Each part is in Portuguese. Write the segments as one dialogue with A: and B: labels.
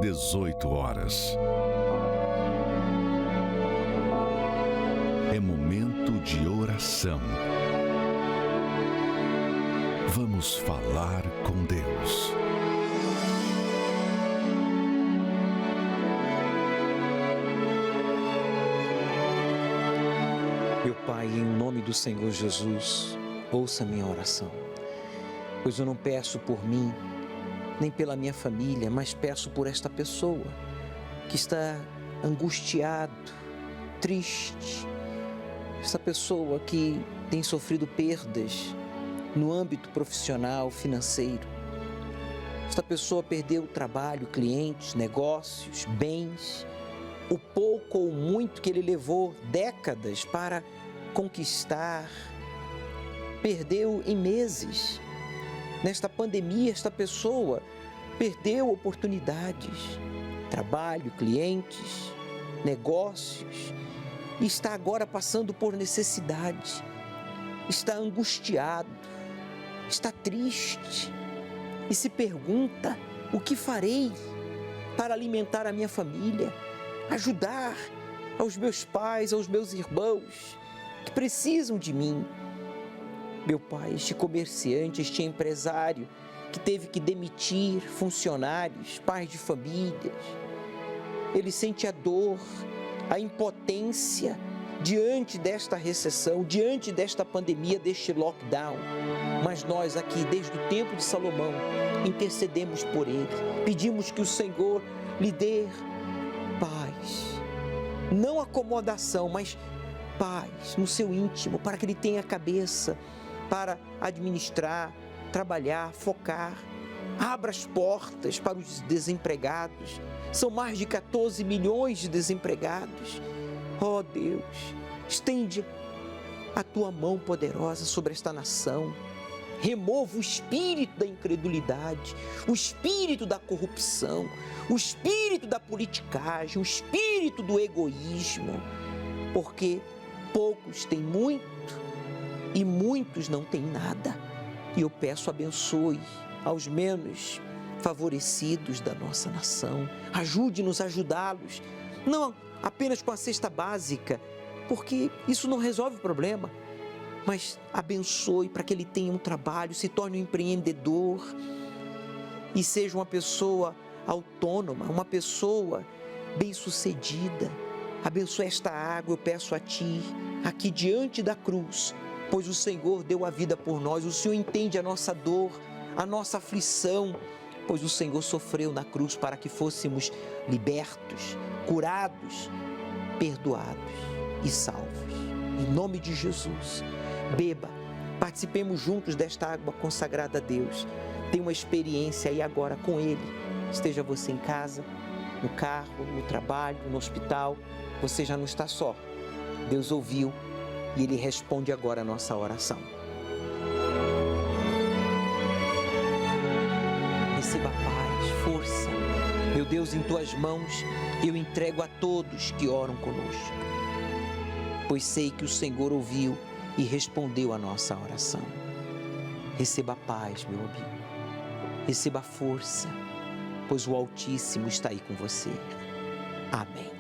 A: 18 horas. É momento de oração. Vamos falar com Deus.
B: Meu Pai, em nome do Senhor Jesus, ouça minha oração. Pois eu não peço por mim, nem pela minha família, mas peço por esta pessoa que está angustiado, triste. Essa pessoa que tem sofrido perdas no âmbito profissional, financeiro. Esta pessoa perdeu o trabalho, clientes, negócios, bens, o pouco ou muito que ele levou décadas para conquistar, perdeu em meses. Nesta pandemia, esta pessoa perdeu oportunidades, trabalho, clientes, negócios, e está agora passando por necessidade, está angustiado, está triste e se pergunta: o que farei para alimentar a minha família, ajudar aos meus pais, aos meus irmãos que precisam de mim? Meu Pai, este comerciante, este empresário que teve que demitir funcionários, pais de famílias, ele sente a dor, a impotência diante desta recessão, diante desta pandemia, deste lockdown. Mas nós aqui, desde o tempo de Salomão, intercedemos por ele, pedimos que o Senhor lhe dê paz, não acomodação, mas paz no seu íntimo, para que ele tenha cabeça para administrar, trabalhar, focar. Abra as portas para os desempregados. São mais de 14 milhões de desempregados. Oh Deus, estende a tua mão poderosa sobre esta nação. Remova o espírito da incredulidade, o espírito da corrupção, o espírito da politicagem, o espírito do egoísmo, porque poucos têm muito e muitos não têm nada. E eu peço, abençoe aos menos favorecidos da nossa nação. Ajude-nos a ajudá-los, não apenas com a cesta básica, porque isso não resolve o problema, mas abençoe para que ele tenha um trabalho, se torne um empreendedor e seja uma pessoa autônoma, uma pessoa bem-sucedida. Abençoe esta água, eu peço a Ti, aqui diante da cruz, pois o Senhor deu a vida por nós, o Senhor entende a nossa dor, a nossa aflição, pois o Senhor sofreu na cruz para que fôssemos libertos, curados, perdoados e salvos. Em nome de Jesus, beba, participemos juntos desta água consagrada a Deus. Tenha uma experiência aí agora com Ele. Esteja você em casa, no carro, no trabalho, no hospital, você já não está só. Deus ouviu e Ele responde agora a nossa oração. Receba paz, força. Meu Deus, em Tuas mãos eu entrego a todos que oram conosco, pois sei que o Senhor ouviu e respondeu a nossa oração. Receba paz, meu amigo. Receba força, pois o Altíssimo está aí com você. Amém.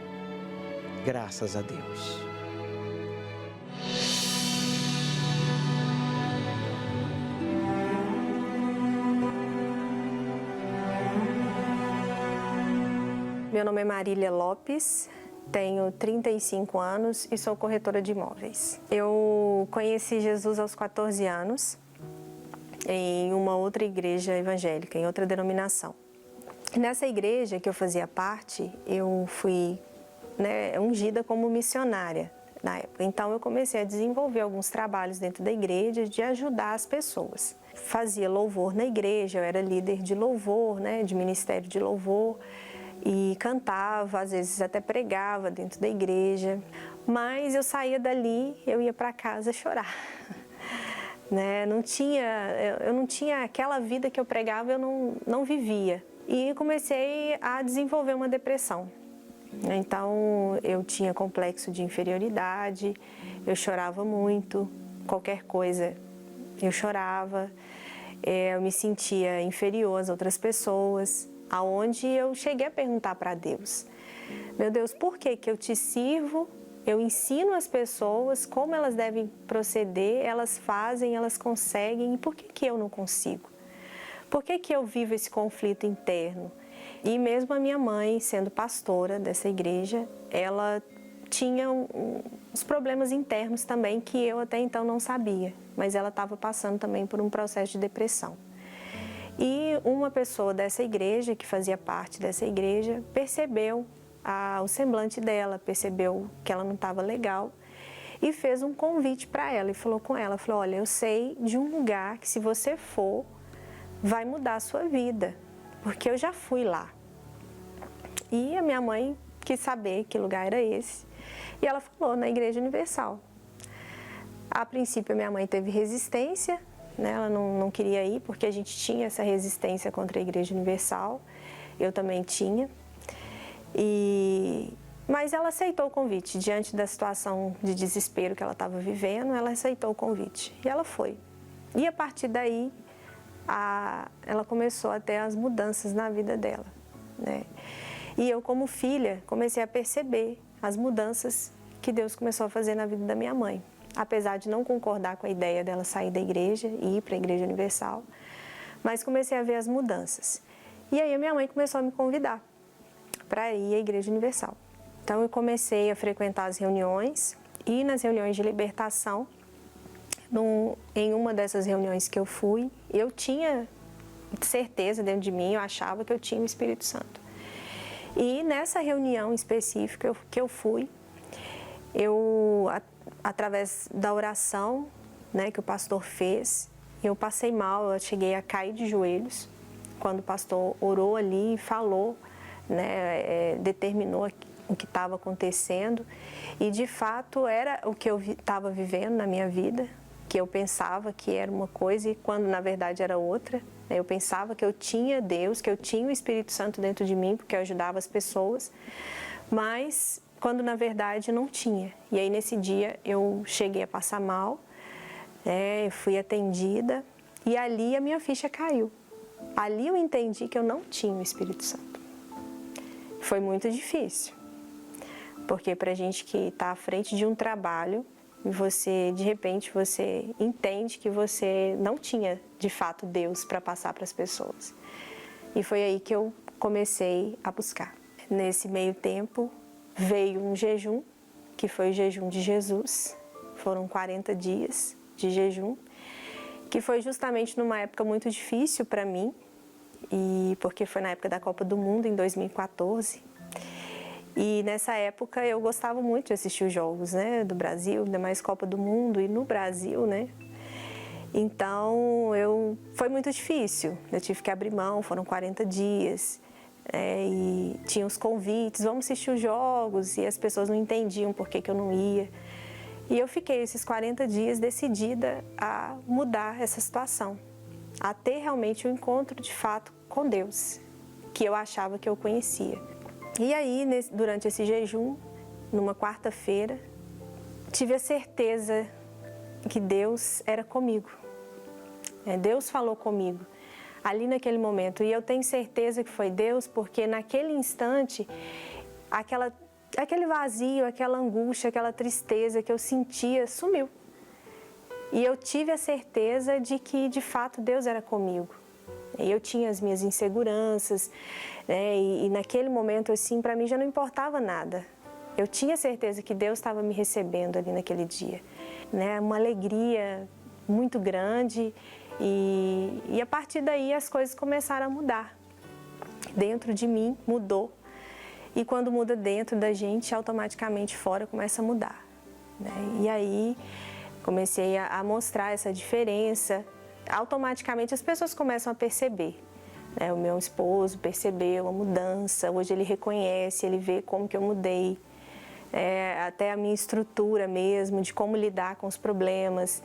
B: Graças a Deus.
C: Meu nome é Marília Lopes, tenho 35 anos e sou corretora de imóveis. Eu conheci Jesus aos 14 anos em uma outra igreja evangélica, em outra denominação. Nessa igreja que eu fazia parte, eu fui ungida como missionária na época. Então eu comecei a desenvolver alguns trabalhos dentro da igreja de ajudar as pessoas. Fazia louvor na igreja, eu era líder de louvor, de ministério de louvor. E cantava, às vezes até pregava dentro da igreja, mas eu saía dali, eu ia para casa chorar. Eu não tinha aquela vida que eu pregava, eu não vivia. E comecei a desenvolver uma depressão. Então eu tinha complexo de inferioridade, eu chorava muito, qualquer coisa eu chorava, eu me sentia inferior às outras pessoas. aonde eu cheguei a perguntar para Deus: meu Deus, por que que eu te sirvo? Eu ensino as pessoas como elas devem proceder, elas fazem, elas conseguem, e por que que eu não consigo? Por que que eu vivo esse conflito interno? E mesmo a minha mãe, sendo pastora dessa igreja, ela tinha uns problemas internos também que eu até então não sabia, mas ela estava passando também por um processo de depressão. E uma pessoa dessa igreja, que fazia parte dessa igreja, percebeu o semblante dela, percebeu que ela não estava legal e fez um convite para ela e falou com ela, falou: olha, eu sei de um lugar que se você for, vai mudar a sua vida, porque eu já fui lá. E a minha mãe quis saber que lugar era esse e ela falou: na Igreja Universal. A princípio a minha mãe teve resistência, né? Ela não queria ir porque a gente tinha essa resistência contra a Igreja Universal, eu também tinha. Mas ela aceitou o convite, diante da situação de desespero que ela estava vivendo, ela aceitou o convite e ela foi. E a partir daí, ela começou a ter as mudanças na vida dela, né? E eu, como filha, comecei a perceber as mudanças que Deus começou a fazer na vida da minha mãe. Apesar de não concordar com a ideia dela sair da igreja e ir para a Igreja Universal, mas comecei a ver as mudanças. E aí a minha mãe começou a me convidar para ir à Igreja Universal. Então eu comecei a frequentar as reuniões e nas reuniões de libertação, em uma dessas reuniões que eu fui, eu tinha certeza dentro de mim, eu achava que eu tinha o Espírito Santo. E nessa reunião específica que eu fui, através da oração, né, que o pastor fez, eu passei mal, eu cheguei a cair de joelhos, quando o pastor orou ali e falou, né, determinou o que estava acontecendo, e de fato era o que eu estava vivendo na minha vida, que eu pensava que era uma coisa e quando na verdade era outra. Eu pensava que eu tinha Deus, que eu tinha o Espírito Santo dentro de mim, porque eu ajudava as pessoas, mas quando na verdade não tinha. E aí nesse dia eu cheguei a passar mal, eu fui atendida e ali a minha ficha caiu. Ali eu entendi que eu não tinha o Espírito Santo. Foi muito difícil, porque para a gente que está à frente de um trabalho, você, de repente, você entende que você não tinha, de fato, Deus para passar para as pessoas. E foi aí que eu comecei a buscar. Nesse meio tempo, veio um jejum, que foi o jejum de Jesus. Foram 40 dias de jejum, que foi justamente numa época muito difícil para mim, porque foi na época da Copa do Mundo, em 2014. E nessa época eu gostava muito de assistir os jogos, né, do Brasil, ainda mais Copa do Mundo e no Brasil, né. Então foi muito difícil, eu tive que abrir mão, foram 40 dias, e tinha os convites, vamos assistir os jogos, e as pessoas não entendiam por que eu não ia. E eu fiquei esses 40 dias decidida a mudar essa situação, a ter realmente um encontro de fato com Deus, que eu achava que eu conhecia. E aí, durante esse jejum, numa quarta-feira, tive a certeza que Deus era comigo. Deus falou comigo ali naquele momento. E eu tenho certeza que foi Deus, porque naquele instante, aquele vazio, aquela angústia, aquela tristeza que eu sentia, sumiu. E eu tive a certeza de que, de fato, Deus era comigo. Eu tinha as minhas inseguranças, né? E naquele momento, assim, para mim já não importava nada. Eu tinha certeza que Deus estava me recebendo ali naquele dia, né? Uma alegria muito grande e a partir daí as coisas começaram a mudar. Dentro de mim mudou e quando muda dentro da gente, automaticamente fora começa a mudar, né? E aí comecei a mostrar essa diferença. Automaticamente as pessoas começam a perceber, né? O meu esposo percebeu a mudança, hoje ele reconhece, ele vê como que eu mudei, até a minha estrutura mesmo, de como lidar com os problemas,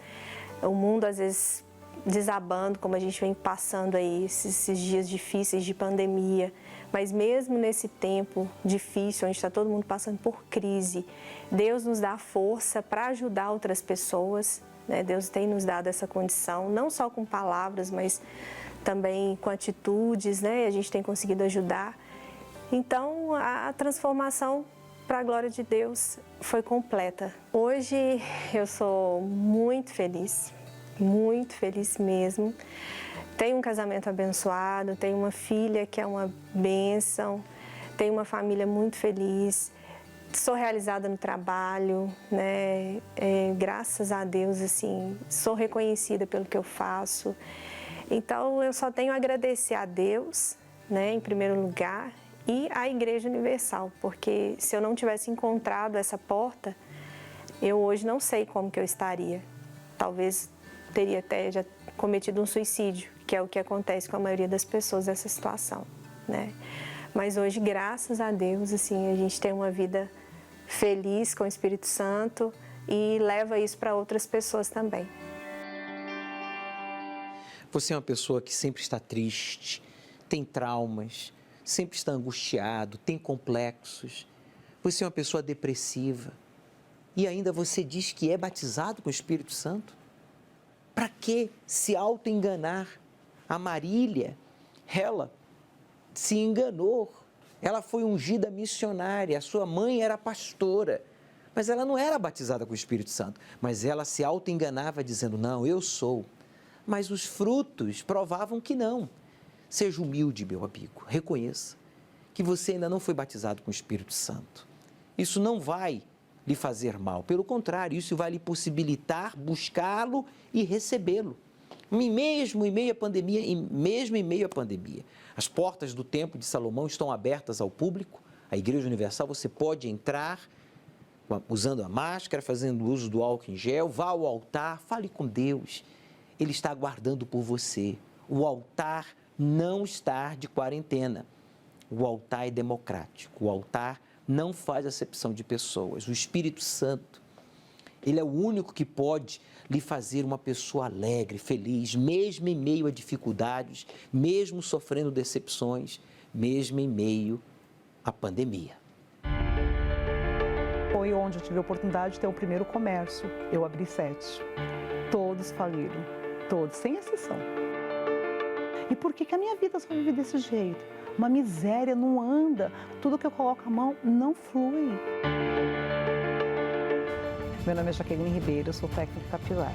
C: o mundo às vezes desabando, como a gente vem passando aí esses dias difíceis de pandemia, mas mesmo nesse tempo difícil, onde está todo mundo passando por crise, Deus nos dá força para ajudar outras pessoas. Deus tem nos dado essa condição, não só com palavras, mas também com atitudes, né? A gente tem conseguido ajudar. Então, a transformação, para a glória de Deus, foi completa. Hoje eu sou muito feliz mesmo. Tenho um casamento abençoado, tenho uma filha que é uma bênção, tenho uma família muito feliz, sou realizada no trabalho, né? Graças a Deus, assim, sou reconhecida pelo que eu faço. Então, eu só tenho a agradecer a Deus, né, em primeiro lugar, e à Igreja Universal, porque se eu não tivesse encontrado essa porta, eu hoje não sei como que eu estaria. Talvez teria até já cometido um suicídio, que é o que acontece com a maioria das pessoas nessa situação, né? Mas hoje, graças a Deus, assim, a gente tem uma vida feliz com o Espírito Santo e leva isso para outras pessoas também.
B: Você é uma pessoa que sempre está triste, tem traumas, sempre está angustiado, tem complexos. Você é uma pessoa depressiva e ainda você diz que é batizado com o Espírito Santo? Para que se auto-enganar? A Marília, ela se enganou. Ela foi ungida missionária, a sua mãe era pastora, mas ela não era batizada com o Espírito Santo. Mas ela se auto-enganava dizendo, não, eu sou. Mas os frutos provavam que não. Seja humilde, meu amigo, reconheça que você ainda não foi batizado com o Espírito Santo. Isso não vai lhe fazer mal, pelo contrário, isso vai lhe possibilitar buscá-lo e recebê-lo. Mesmo em meio à pandemia, as portas do Templo de Salomão estão abertas ao público, a Igreja Universal, você pode entrar usando a máscara, fazendo uso do álcool em gel, vá ao altar, fale com Deus, Ele está aguardando por você. O altar não está de quarentena. O altar é democrático. O altar não faz acepção de pessoas. O Espírito Santo, Ele é o único que pode lhe fazer uma pessoa alegre, feliz, mesmo em meio a dificuldades, mesmo sofrendo decepções, mesmo em meio à pandemia.
D: Foi onde eu tive a oportunidade de ter o primeiro comércio. Eu abri 7. Todos faliram. Todos, sem exceção. E por que a minha vida só vive desse jeito? Uma miséria, não anda, tudo que eu coloco a mão não flui. Meu nome é Jaqueline Ribeiro, eu sou técnica capilar.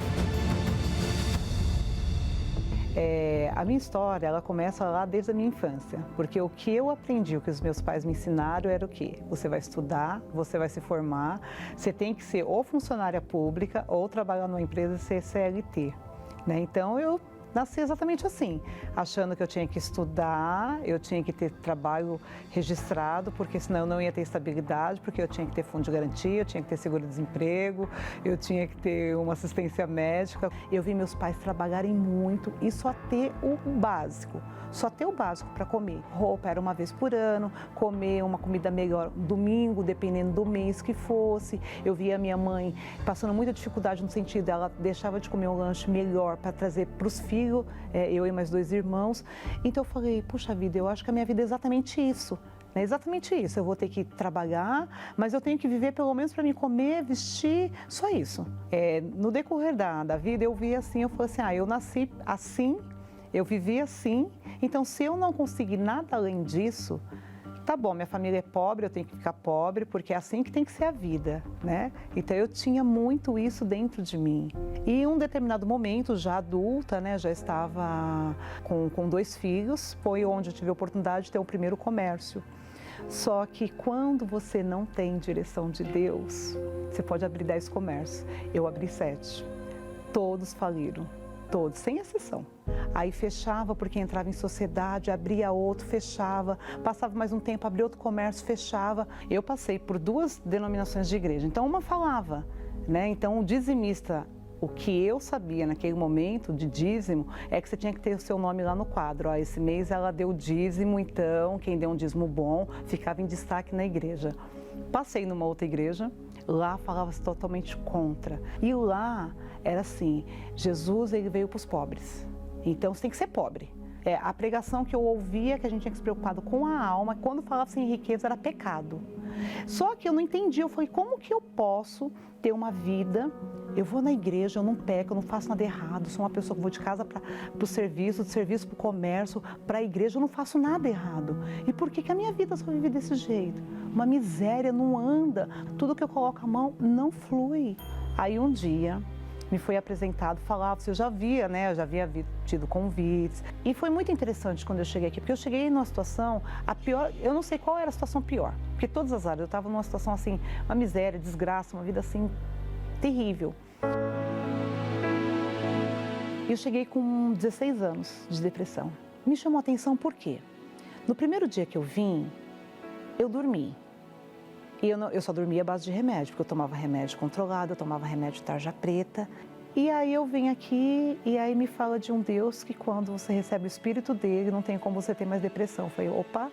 D: A minha história, ela começa lá desde a minha infância, porque o que eu aprendi, o que os meus pais me ensinaram era o quê? Você vai estudar, você vai se formar, você tem que ser ou funcionária pública ou trabalhar numa empresa e ser CLT. Né? Então, eu nasci exatamente assim, achando que eu tinha que estudar, eu tinha que ter trabalho registrado, porque senão eu não ia ter estabilidade, porque eu tinha que ter fundo de garantia, eu tinha que ter seguro-desemprego, eu tinha que ter uma assistência médica. Eu vi meus pais trabalharem muito e só ter o básico para comer. Roupa era uma vez por ano, comer uma comida melhor domingo, dependendo do mês que fosse. Eu via a minha mãe passando muita dificuldade no sentido, ela deixava de comer um lanche melhor para trazer para os filhos, eu e mais 2 irmãos. Então eu falei, puxa vida, eu acho que a minha vida é exatamente isso. É exatamente isso, eu vou ter que trabalhar, mas eu tenho que viver pelo menos para me comer, vestir, só isso. No decorrer da vida eu vi assim, eu falei assim, eu nasci assim, eu vivi assim, então se eu não conseguir nada além disso, tá bom, minha família é pobre, eu tenho que ficar pobre, porque é assim que tem que ser a vida, né? Então eu tinha muito isso dentro de mim. E em um determinado momento, já adulta, né, já estava com 2 filhos, foi onde eu tive a oportunidade de ter o primeiro comércio. Só que quando você não tem direção de Deus, você pode abrir 10 comércios. Eu abri 7. Todos faliram. Todos, sem exceção. Aí fechava porque entrava em sociedade, abria outro, fechava, passava mais um tempo, abria outro comércio, fechava. Eu passei por 2 denominações de igreja, então uma falava, né? Então o dizimista, o que eu sabia naquele momento de dízimo é que você tinha que ter o seu nome lá no quadro. Esse mês ela deu dízimo, então quem deu um dízimo bom ficava em destaque na igreja. Passei numa outra igreja, lá falava-se totalmente contra. E lá era assim, Jesus ele veio para os pobres, então você tem que ser pobre. A pregação que eu ouvia, que a gente tinha que se preocupado com a alma, quando falava sem riqueza era pecado. Só que eu não entendi, eu falei, como que eu posso ter uma vida, eu vou na igreja, eu não peco, eu não faço nada errado, sou uma pessoa que vou de casa para o serviço, de serviço para o comércio, para a igreja, eu não faço nada errado. E por que a minha vida só vive desse jeito? Uma miséria, não anda, tudo que eu coloco a mão não flui. Aí um dia me foi apresentado, falava, eu já havia, né, eu já havia tido convites. E foi muito interessante quando eu cheguei aqui, porque eu cheguei numa situação, a pior, eu não sei qual era a situação pior, porque todas as áreas, eu estava numa situação assim, uma miséria, desgraça, uma vida assim, terrível. Eu cheguei com 16 anos de depressão. Me chamou a atenção por quê? No primeiro dia que eu vim, eu dormi. E eu só dormia à base de remédio, porque eu tomava remédio controlado, eu tomava remédio tarja preta. E aí eu venho aqui e aí me fala de um Deus que quando você recebe o Espírito dele, não tem como você ter mais depressão. Eu falei, opa,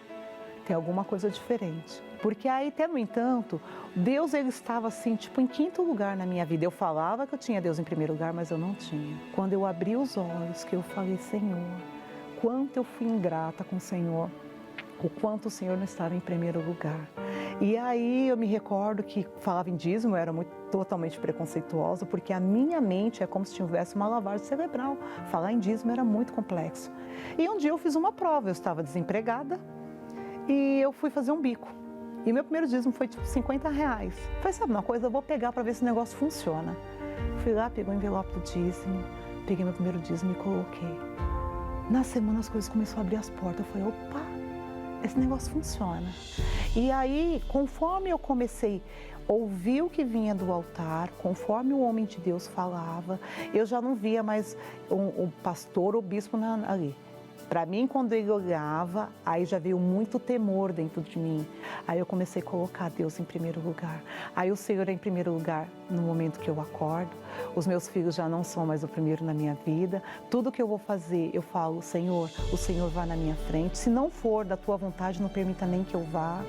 D: tem alguma coisa diferente. Porque aí, até no entanto, Deus ele estava assim, tipo, em quinto lugar na minha vida. Eu falava que eu tinha Deus em primeiro lugar, mas eu não tinha. Quando eu abri os olhos, que eu falei, Senhor, quanto eu fui ingrata com o Senhor, o quanto o Senhor não estava em primeiro lugar. E aí eu me recordo que falava em dízimo, eu era totalmente preconceituosa, porque a minha mente é como se tivesse uma lavagem cerebral. Falar em dízimo era muito complexo. E um dia eu fiz uma prova, eu estava desempregada e eu fui fazer um bico. E meu primeiro dízimo foi tipo R$50. Falei, sabe uma coisa, eu vou pegar para ver se o negócio funciona. Fui lá, peguei o envelope do dízimo, peguei meu primeiro dízimo e coloquei. Na semana as coisas começaram a abrir as portas, eu falei, opa, esse negócio funciona. E aí, conforme eu comecei a ouvir o que vinha do altar, conforme o homem de Deus falava, eu já não via mais um pastor ou bispo ali. Para mim, quando ele olhava, aí já veio muito temor dentro de mim. Aí eu comecei a colocar Deus em primeiro lugar. Aí o Senhor é em primeiro lugar no momento que eu acordo. Os meus filhos já não são mais o primeiro na minha vida. Tudo que eu vou fazer, eu falo, Senhor, o Senhor vá na minha frente. Se não for da tua vontade, não permita nem que eu vá.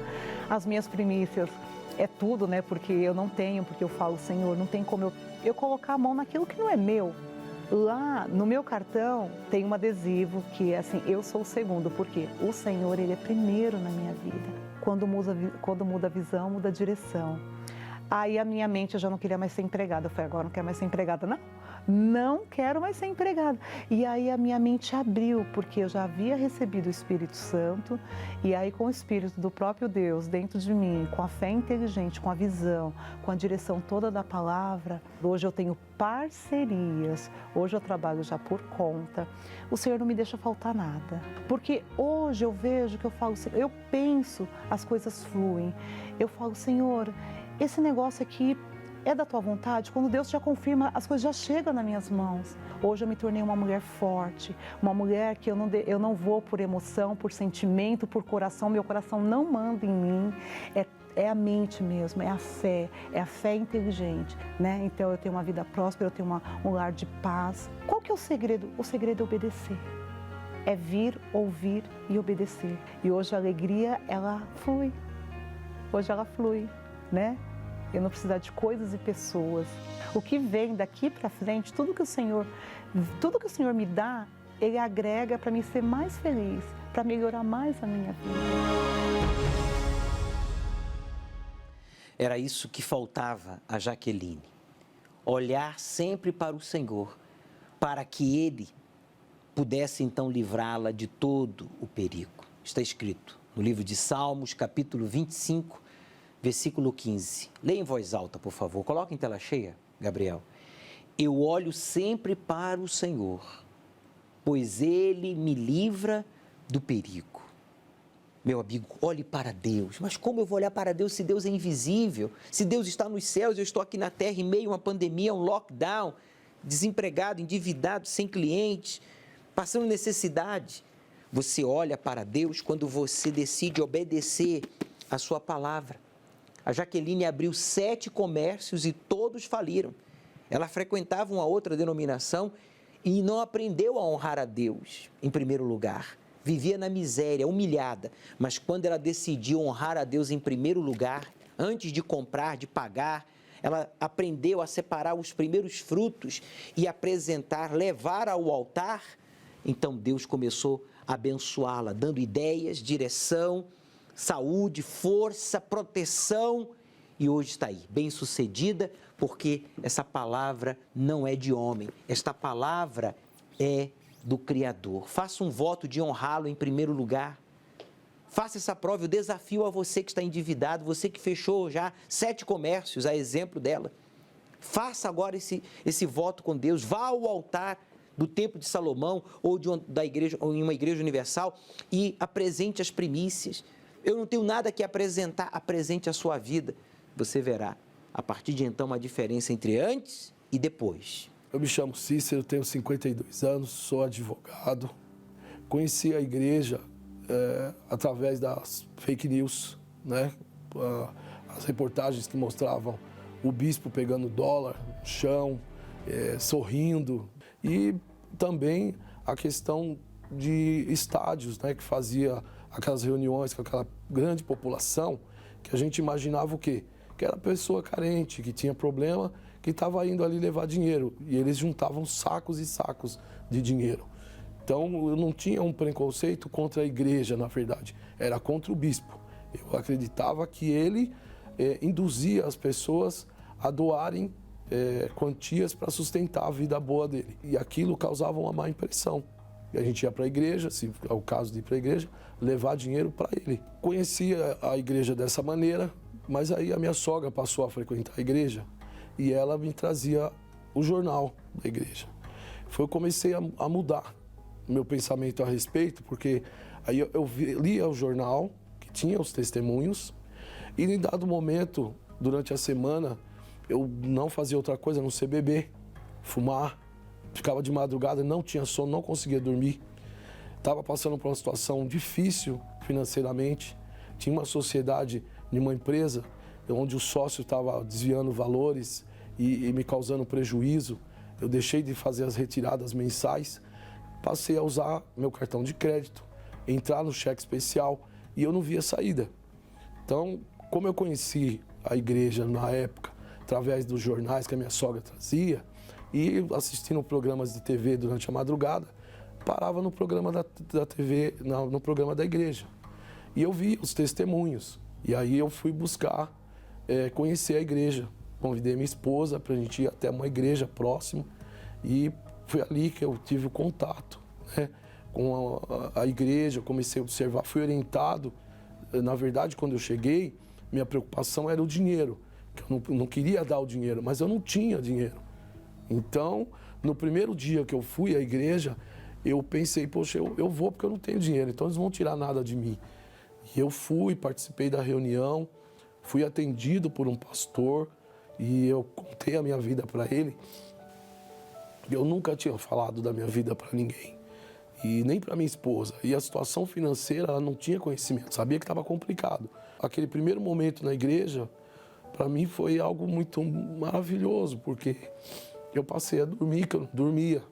D: As minhas primícias é tudo, né? Porque eu não tenho, porque eu falo, Senhor, não tem como eu colocar a mão naquilo que não é meu. Lá no meu cartão tem um adesivo que é assim, eu sou o segundo, porque o Senhor, Ele é primeiro na minha vida. Quando muda a visão, muda a direção. Aí a minha mente, eu já não queria mais ser empregada. Eu falei, agora não quero mais ser empregada, não quero mais ser empregada. E aí a minha mente abriu, porque eu já havia recebido o Espírito Santo, e aí com o Espírito do próprio Deus dentro de mim, com a fé inteligente, com a visão, com a direção toda da palavra, hoje eu tenho parcerias, hoje eu trabalho já por conta. O Senhor não me deixa faltar nada, porque hoje eu vejo que eu falo, eu penso, as coisas fluem. Eu falo, Senhor, esse negócio aqui é da tua vontade? Quando Deus já confirma, as coisas já chegam nas minhas mãos. Hoje eu me tornei uma mulher forte, uma mulher que eu não vou por emoção, por sentimento, por coração. Meu coração não manda em mim, é a mente mesmo, é a fé inteligente, né? Então eu tenho uma vida próspera, eu tenho um lar de paz. Qual que é o segredo? O segredo é obedecer. É vir, ouvir e obedecer. E hoje a alegria, ela flui. Hoje ela flui, né? Eu não preciso de coisas e pessoas. O que vem daqui para frente, tudo que o Senhor me dá, Ele agrega para mim ser mais feliz, para melhorar mais a minha vida.
B: Era isso que faltava a Jaqueline. Olhar sempre para o Senhor, para que Ele pudesse então livrá-la de todo o perigo. Está escrito no livro de Salmos, capítulo 25, versículo 15. Leia em voz alta, por favor. Coloca em tela cheia, Gabriel. Eu olho sempre para o Senhor, pois Ele me livra do perigo. Meu amigo, olhe para Deus. Mas como eu vou olhar para Deus se Deus é invisível? Se Deus está nos céus, eu estou aqui na terra em meio a uma pandemia, um lockdown, desempregado, endividado, sem clientes, passando necessidade. Você olha para Deus quando você decide obedecer a sua palavra. A Jaqueline abriu 7 comércios e todos faliram. Ela frequentava uma outra denominação e não aprendeu a honrar a Deus em primeiro lugar. Vivia na miséria, humilhada. Mas quando ela decidiu honrar a Deus em primeiro lugar, antes de comprar, de pagar, ela aprendeu a separar os primeiros frutos e apresentar, levar ao altar. Então Deus começou a abençoá-la, dando ideias, direção, saúde, força, proteção. E hoje está aí, bem-sucedida, porque essa palavra não é de homem, esta palavra é do Criador. Faça um voto de honrá-lo em primeiro lugar. Faça essa prova, eu desafio a você que está endividado, você que fechou já 7 comércios, a exemplo dela. Faça agora esse voto com Deus, vá ao altar do Templo de Salomão ou da igreja, ou em uma igreja universal e apresente as primícias. Eu não tenho nada que apresentar, apresente a sua vida. Você verá, a partir de então, uma diferença entre antes e depois.
E: Eu me chamo Cícero, tenho 52 anos, sou advogado. Conheci a igreja através das fake news, né? As reportagens que mostravam o bispo pegando dólar no chão, sorrindo. E também a questão de estádios, né? Que fazia aquelas reuniões com aquela grande população, que a gente imaginava o quê? Que era pessoa carente, que tinha problema, que estava indo ali levar dinheiro. E eles juntavam sacos e sacos de dinheiro. Então, eu não tinha um preconceito contra a igreja, na verdade. Era contra o bispo. Eu acreditava que ele induzia as pessoas a doarem quantias para sustentar a vida boa dele. E aquilo causava uma má impressão. E a gente ia para a igreja, se é o caso de ir para a igreja, levar dinheiro para ele. Conhecia a igreja dessa maneira, mas aí a minha sogra passou a frequentar a igreja e ela me trazia o jornal da igreja. Eu comecei a mudar meu pensamento a respeito, porque aí eu lia o jornal, que tinha os testemunhos, e em dado momento, durante a semana, eu não fazia outra coisa a não ser beber, fumar, ficava de madrugada, não tinha sono, não conseguia dormir. Estava passando por uma situação difícil financeiramente, tinha uma sociedade de uma empresa onde o sócio estava desviando valores e me causando prejuízo. Eu deixei de fazer as retiradas mensais, passei a usar meu cartão de crédito, entrar no cheque especial e eu não via saída. Então, como eu conheci a igreja na época, através dos jornais que a minha sogra trazia e assistindo programas de TV durante a madrugada, parava no programa da TV, no programa da igreja. E eu vi os testemunhos. E aí eu fui buscar conhecer a igreja. Convidei minha esposa para a gente ir até uma igreja próxima e foi ali que eu tive o contato, né, com a igreja, comecei a observar, fui orientado. Na verdade, quando eu cheguei, minha preocupação era o dinheiro, que eu não queria dar o dinheiro, mas eu não tinha dinheiro. Então, no primeiro dia que eu fui à igreja, eu pensei, poxa, eu vou porque eu não tenho dinheiro, então eles não vão tirar nada de mim. E eu fui, participei da reunião, fui atendido por um pastor e eu contei a minha vida para ele. Eu nunca tinha falado da minha vida para ninguém, e nem para minha esposa. E a situação financeira, ela não tinha conhecimento, sabia que estava complicado. Aquele primeiro momento na igreja, para mim foi algo muito maravilhoso, porque eu passei a dormir, que eu não dormia.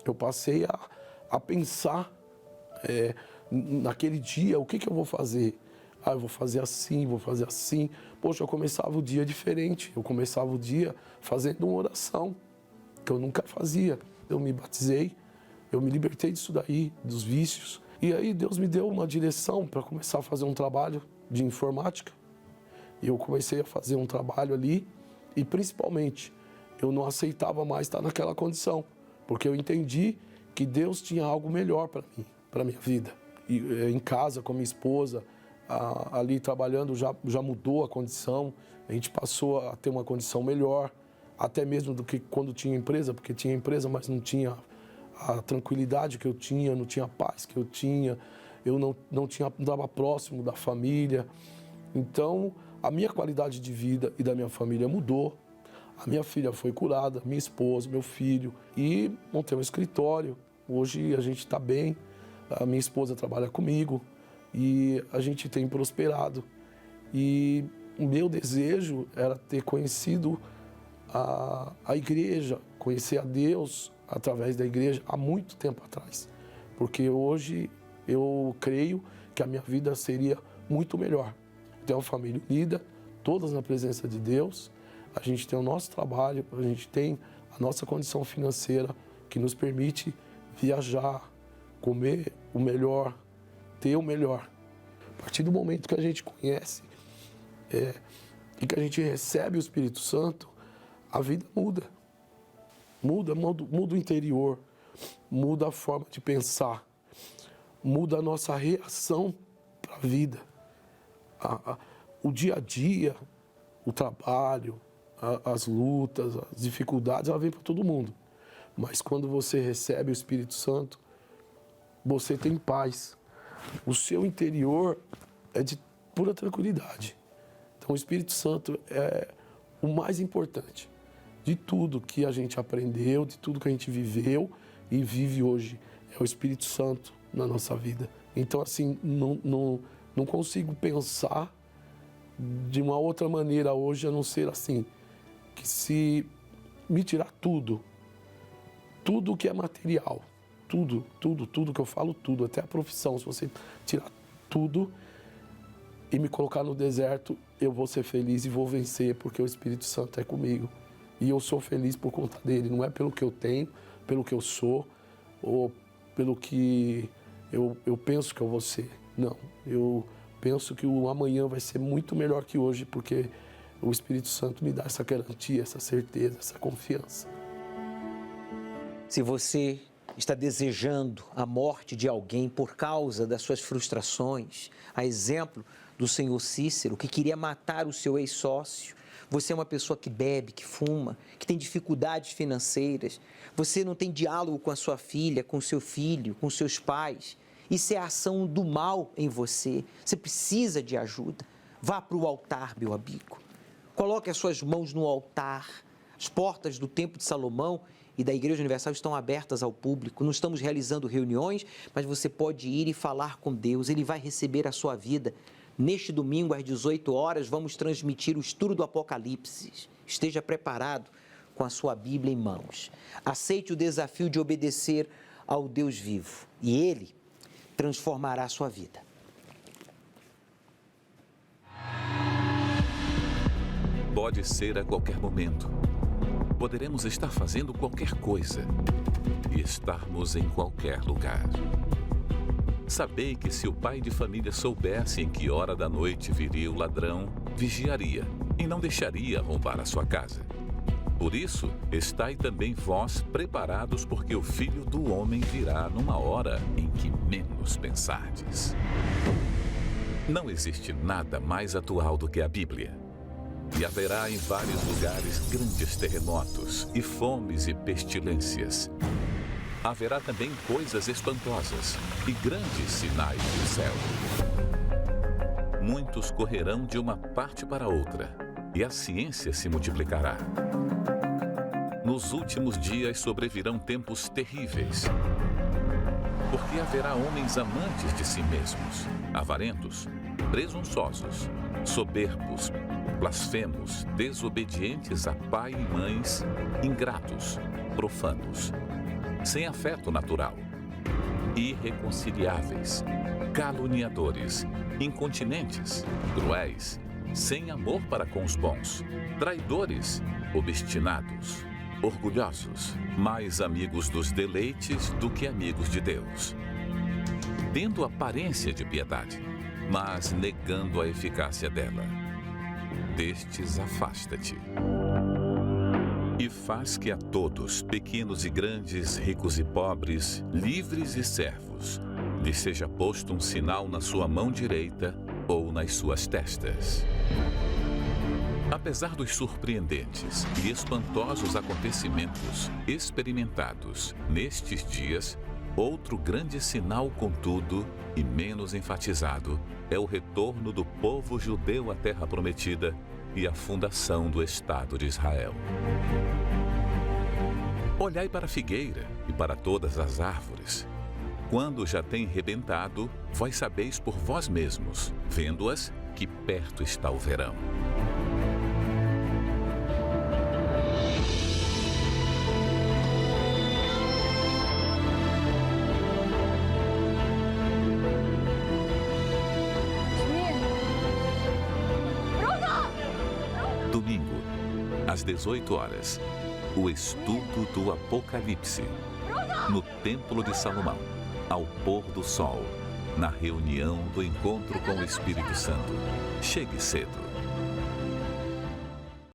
E: Eu passei a pensar naquele dia, o que eu vou fazer? Eu vou fazer assim, vou fazer assim. Poxa, eu começava o dia diferente. Eu começava o dia fazendo uma oração, que eu nunca fazia. Eu me batizei, eu me libertei disso daí, dos vícios. E aí Deus me deu uma direção para começar a fazer um trabalho de informática. E eu comecei a fazer um trabalho ali e, principalmente, eu não aceitava mais estar naquela condição, porque eu entendi que Deus tinha algo melhor para mim, para a minha vida. E em casa, com a minha esposa, ali trabalhando, já mudou a condição, a gente passou a ter uma condição melhor, até mesmo do que quando tinha empresa, porque tinha empresa, mas não tinha a tranquilidade que eu tinha, não tinha a paz que eu tinha, eu não estava próximo da família. Então, a minha qualidade de vida e da minha família mudou. A minha filha foi curada, minha esposa, meu filho, e montei um escritório. Hoje a gente está bem, a minha esposa trabalha comigo e a gente tem prosperado. E o meu desejo era ter conhecido a igreja, conhecer a Deus através da igreja há muito tempo atrás. Porque hoje eu creio que a minha vida seria muito melhor. Tenho uma família unida, todas na presença de Deus. A gente tem o nosso trabalho, a gente tem a nossa condição financeira que nos permite viajar, comer o melhor, ter o melhor. A partir do momento que a gente conhece e que a gente recebe o Espírito Santo, a vida muda. Muda o interior, muda a forma de pensar, muda a nossa reação para a vida. O dia a dia, o trabalho, as lutas, as dificuldades, ela vem para todo mundo. Mas quando você recebe o Espírito Santo, você tem paz. O seu interior é de pura tranquilidade. Então o Espírito Santo é o mais importante de tudo que a gente aprendeu, de tudo que a gente viveu e vive hoje. É o Espírito Santo na nossa vida. Então, assim, não consigo pensar de uma outra maneira hoje, a não ser assim, que se me tirar tudo que é material, tudo que eu falo, tudo, até a profissão, se você tirar tudo e me colocar no deserto, eu vou ser feliz e vou vencer, porque o Espírito Santo é comigo. E eu sou feliz por conta dele, não é pelo que eu tenho, pelo que eu sou, ou pelo que eu penso que eu vou ser. Não, eu penso que o amanhã vai ser muito melhor que hoje, porque o Espírito Santo me dá essa garantia, essa certeza, essa confiança.
B: Se você está desejando a morte de alguém por causa das suas frustrações, a exemplo do senhor Cícero, que queria matar o seu ex-sócio, você é uma pessoa que bebe, que fuma, que tem dificuldades financeiras, você não tem diálogo com a sua filha, com o seu filho, com seus pais, isso é a ação do mal em você, você precisa de ajuda, vá para o altar, meu amigo, coloque as suas mãos no altar, as portas do Templo de Salomão e da Igreja Universal estão abertas ao público, não estamos realizando reuniões, mas você pode ir e falar com Deus, Ele vai receber a sua vida. Neste domingo, às 18 horas, vamos transmitir o estudo do Apocalipse. Esteja preparado com a sua Bíblia em mãos. Aceite o desafio de obedecer ao Deus vivo e Ele transformará a sua vida.
F: Pode ser a qualquer momento. Poderemos estar fazendo qualquer coisa e estarmos em qualquer lugar. Sabei que se o pai de família soubesse em que hora da noite viria o ladrão, vigiaria e não deixaria roubar a sua casa. Por isso, estai também vós preparados, porque o Filho do Homem virá numa hora em que menos pensardes. Não existe nada mais atual do que a Bíblia. E haverá em vários lugares grandes terremotos e fomes e pestilências. Haverá também coisas espantosas e grandes sinais do céu. Muitos correrão de uma parte para outra, e a ciência se multiplicará. Nos últimos dias sobrevirão tempos terríveis, porque haverá homens amantes de si mesmos, avarentos, presunçosos, soberbos, blasfemos, desobedientes a pai e mães, ingratos, profanos, sem afeto natural, irreconciliáveis, caluniadores, incontinentes, cruéis, sem amor para com os bons, traidores, obstinados, orgulhosos, mais amigos dos deleites do que amigos de Deus, tendo aparência de piedade, mas negando a eficácia dela. Destes afasta-te. E faz que a todos, pequenos e grandes, ricos e pobres, livres e servos, lhes seja posto um sinal na sua mão direita ou nas suas testas. Apesar dos surpreendentes e espantosos acontecimentos experimentados nestes dias, outro grande sinal, contudo, e menos enfatizado, é o retorno do povo judeu à terra prometida e a fundação do Estado de Israel. Olhai para a figueira e para todas as árvores. Quando já têm rebentado, vós sabeis por vós mesmos, vendo-as, que perto está o verão. Domingo, às 18 horas, o estudo do Apocalipse, no Templo de Salomão. ao pôr do sol, na reunião do encontro com o Espírito Santo. Chegue cedo.